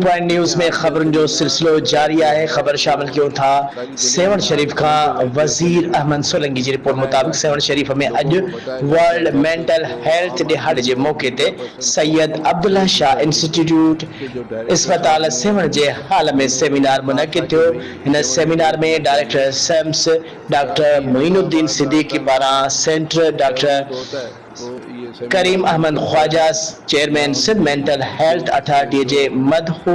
Point news میں خبروں جو سلسلہ جاری ہے خبر شامل کیوں تھا سیون شریف کا وزیر احمد سولنگی جی رپورٹ مطابق سیون شریف میں اج ورلڈ مینٹل ہیلتھ ڈے جے موقع تے سید عبداللہ شاہ انسٹیٹیوٹ اسپتال سیون جے حال میں سیمینار منعقد تھو ان سیمینار میں ڈائریکٹر سیمس ڈاکٹر معین الدین صدیقی پارا centre doctor Karim Ahmed Khawaja chairman Sindh mental health authority جے مدحو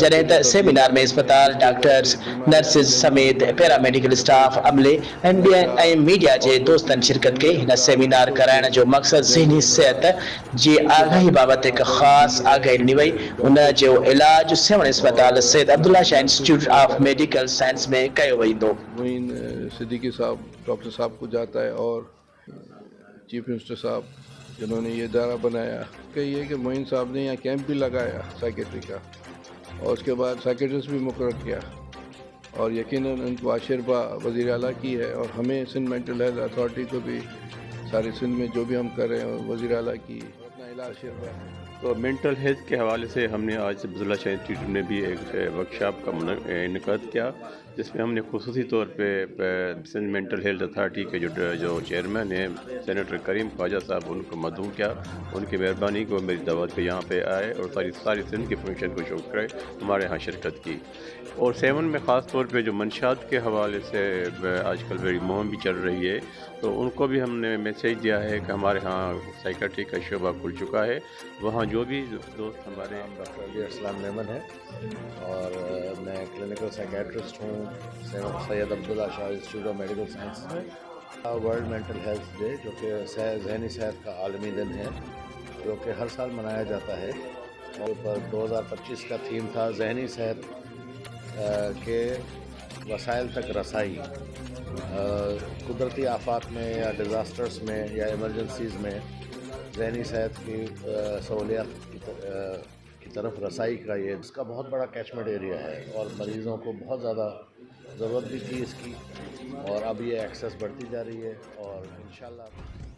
جڏهن ته سيمينار ۾ اسپتال ڊاڪٽرز نرسز سميت پيرامیڊيڪل اسٽاف عملي ۽ ميڊيا جي دوستن شرڪت ڪئي هن سيمينار ڪرائڻ جو مقصد ذهني صحت جي آگاهي بابت هڪ خاص آگاهي ڏني وئي ان جو علاج سيون اسپتال سيد عبداللہ شاہ انسٹیٹیوٹ آف میڈیکل سائنس ۾ ڪيو ويندو. معین صدیقی صاحب ڈاکٹر صاحب کو جاتا ہے اور چیف منسٹر صاحب جنہوں نے یہ ادارہ بنایا کہ یہ کہ معین صاحب نے یہاں کیمپ بھی لگایا سائیکیٹری کا اور اس کے بعد سائیکیٹرسٹ بھی مقرر کیا اور یقیناً ان کو آشربا وزیر اعلیٰ کی ہے اور ہمیں سندھ مینٹل ہیلتھ اتھارٹی کو بھی سارے سندھ میں جو بھی ہم کر رہے ہیں وزیر اعلیٰ کی اپنا علاج آشربا ہے. تو مینٹل ہیلتھ کے حوالے سے ہم نے آج عبداللہ شاہ انسٹیٹیوٹ میں بھی ایک ورکشاپ کا انعقاد کیا جس میں ہم نے خصوصی طور پہ سندھ مینٹل ہیلتھ اتھارٹی کے جو چیئرمین ہیں سینیٹر کریم خواجہ صاحب ان کو مدعو کیا ان کی مہربانی کو میری دعوت پہ یہاں پہ آئے اور ساری سندھ کی فنکشن کو شو کرے ہمارے یہاں شرکت کی. اور سیون میں خاص طور پہ جو منشیات کے حوالے سے آج کل بڑی مہم بھی چل رہی ہے تو ان کو بھی ہم نے میسیج دیا ہے کہ ہمارے ہاں سائیکٹری کا شعبہ کھل چکا ہے وہاں جو بھی دوست ہمارے ڈاکٹر علی اسلام میمن ہے اور میں کلینکل سائیکیٹرسٹ ہوں سید عبداللہ شاہ انسٹیٹیوٹ آف میڈیکل سائنس میں. ورلڈ مینٹل ہیلتھ ڈے جو کہ ذہنی صحت کا عالمی دن ہے جو کہ ہر سال منایا جاتا ہے اور پر 2025 کا تھیم تھا ذہنی صحت کے وسائل تک رسائی. قدرتی آفات میں یا ڈیزاسٹرز میں یا ایمرجنسیز میں ذہنی صحت کی سہولیات کی طرف رسائی کا یہ اس کا بہت بڑا کیچمنٹ ایریا ہے اور مریضوں کو بہت زیادہ ضرورت بھی تھی اس کی اور اب یہ ایکسیس بڑھتی جا رہی ہے اور انشاءاللہ